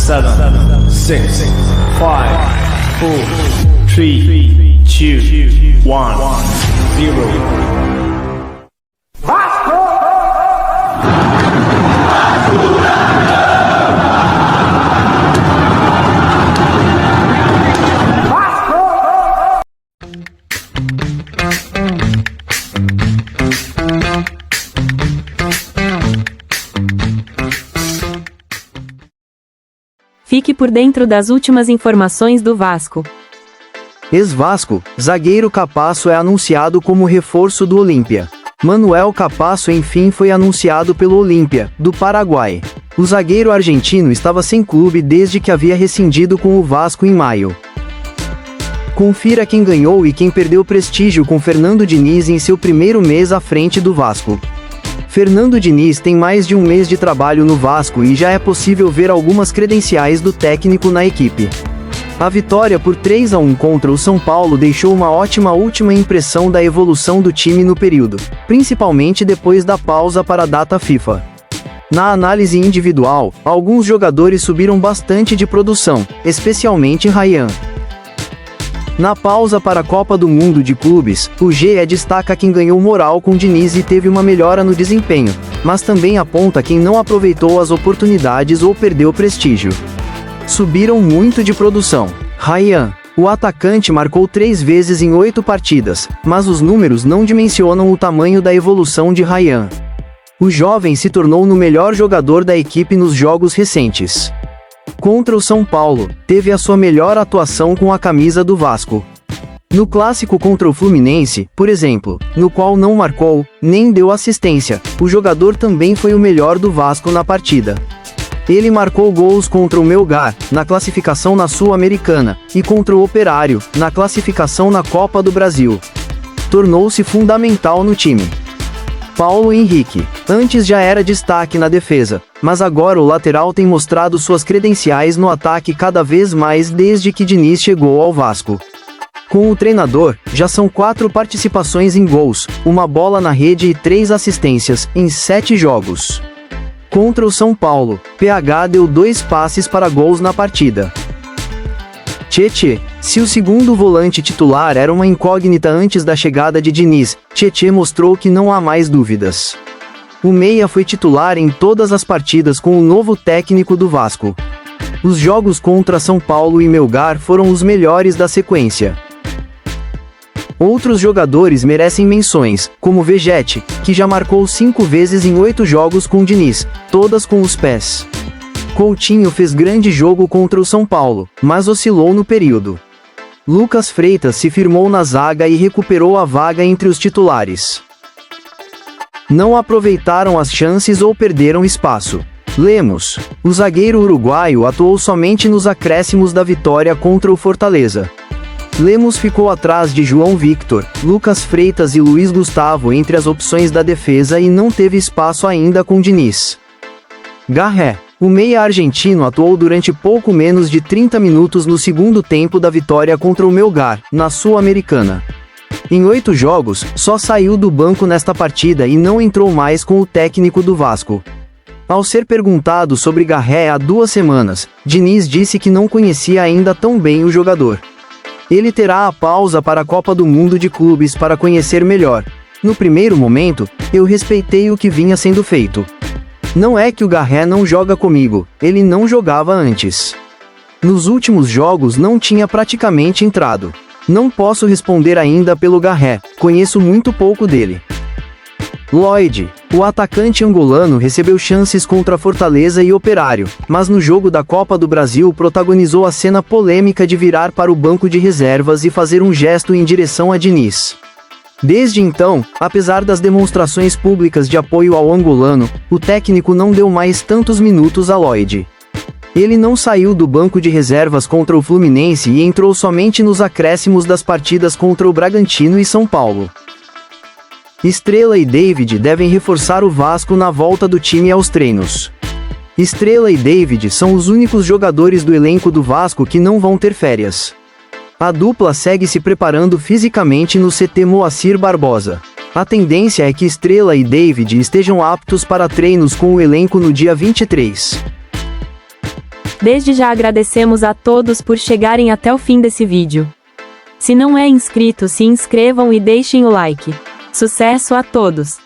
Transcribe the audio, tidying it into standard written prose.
7, 6, 5, 4, 3, 2, 1, 0. Fique por dentro das últimas informações do Vasco. Ex-Vasco, zagueiro Capasso é anunciado como reforço do Olímpia. Manuel Capasso enfim foi anunciado pelo Olímpia, do Paraguai. O zagueiro argentino estava sem clube desde que havia rescindido com o Vasco em maio. Confira quem ganhou e quem perdeu prestígio com Fernando Diniz em seu primeiro mês à frente do Vasco. Fernando Diniz tem mais de um mês de trabalho no Vasco e já é possível ver algumas credenciais do técnico na equipe. A vitória por 3-1 contra o São Paulo deixou uma ótima última impressão da evolução do time no período, principalmente depois da pausa para a data FIFA. Na análise individual, alguns jogadores subiram bastante de produção, especialmente Ryan. Na pausa para a Copa do Mundo de Clubes, o GE destaca quem ganhou moral com Diniz e teve uma melhora no desempenho, mas também aponta quem não aproveitou as oportunidades ou perdeu prestígio. Subiram muito de produção. Ryan, o atacante, marcou 3 vezes em 8 partidas, mas os números não dimensionam o tamanho da evolução de Ryan. O jovem se tornou o melhor jogador da equipe nos jogos recentes. Contra o São Paulo, teve a sua melhor atuação com a camisa do Vasco. No clássico contra o Fluminense, por exemplo, no qual não marcou, nem deu assistência, o jogador também foi o melhor do Vasco na partida. Ele marcou gols contra o Melgar, na classificação na Sul-Americana, e contra o Operário, na classificação na Copa do Brasil. Tornou-se fundamental no time. Paulo Henrique, antes já era destaque na defesa, mas agora o lateral tem mostrado suas credenciais no ataque cada vez mais desde que Diniz chegou ao Vasco. Com o treinador, já são 4 participações em gols, 1 bola na rede e 3 assistências, em 7 jogos. Contra o São Paulo, PH deu 2 passes para gols na partida. Tietê, se o segundo volante titular era uma incógnita antes da chegada de Diniz, Tietê mostrou que não há mais dúvidas. O meia foi titular em todas as partidas com o novo técnico do Vasco. Os jogos contra São Paulo e Melgar foram os melhores da sequência. Outros jogadores merecem menções, como Vegetti, que já marcou 5 vezes em 8 jogos com Diniz, todas com os pés. Coutinho fez grande jogo contra o São Paulo, mas oscilou no período. Lucas Freitas se firmou na zaga e recuperou a vaga entre os titulares. Não aproveitaram as chances ou perderam espaço. Lemos, o zagueiro uruguaio, atuou somente nos acréscimos da vitória contra o Fortaleza. Lemos ficou atrás de João Victor, Lucas Freitas e Luiz Gustavo entre as opções da defesa e não teve espaço ainda com Diniz. Garré, o meia argentino, atuou durante pouco menos de 30 minutos no segundo tempo da vitória contra o Melgar, na Sul-Americana. Em 8 jogos, só saiu do banco nesta partida e não entrou mais com o técnico do Vasco. Ao ser perguntado sobre Garré há 2 semanas, Diniz disse que não conhecia ainda tão bem o jogador. Ele terá a pausa para a Copa do Mundo de Clubes para conhecer melhor. No primeiro momento, eu respeitei o que vinha sendo feito. Não é que o Garré não joga comigo, ele não jogava antes. Nos últimos jogos não tinha praticamente entrado. Não posso responder ainda pelo Garré, conheço muito pouco dele. Lloyd, o atacante angolano, recebeu chances contra Fortaleza e Operário, mas no jogo da Copa do Brasil protagonizou a cena polêmica de virar para o banco de reservas e fazer um gesto em direção a Diniz. Desde então, apesar das demonstrações públicas de apoio ao angolano, o técnico não deu mais tantos minutos a Lloyd. Ele não saiu do banco de reservas contra o Fluminense e entrou somente nos acréscimos das partidas contra o Bragantino e São Paulo. Estrela e David devem reforçar o Vasco na volta do time aos treinos. Estrela e David são os únicos jogadores do elenco do Vasco que não vão ter férias. A dupla segue se preparando fisicamente no CT Moacir Barbosa. A tendência é que Estrela e David estejam aptos para treinos com o elenco no dia 23. Desde já agradecemos a todos por chegarem até o fim desse vídeo. Se não é inscrito, se inscrevam e deixem o like. Sucesso a todos!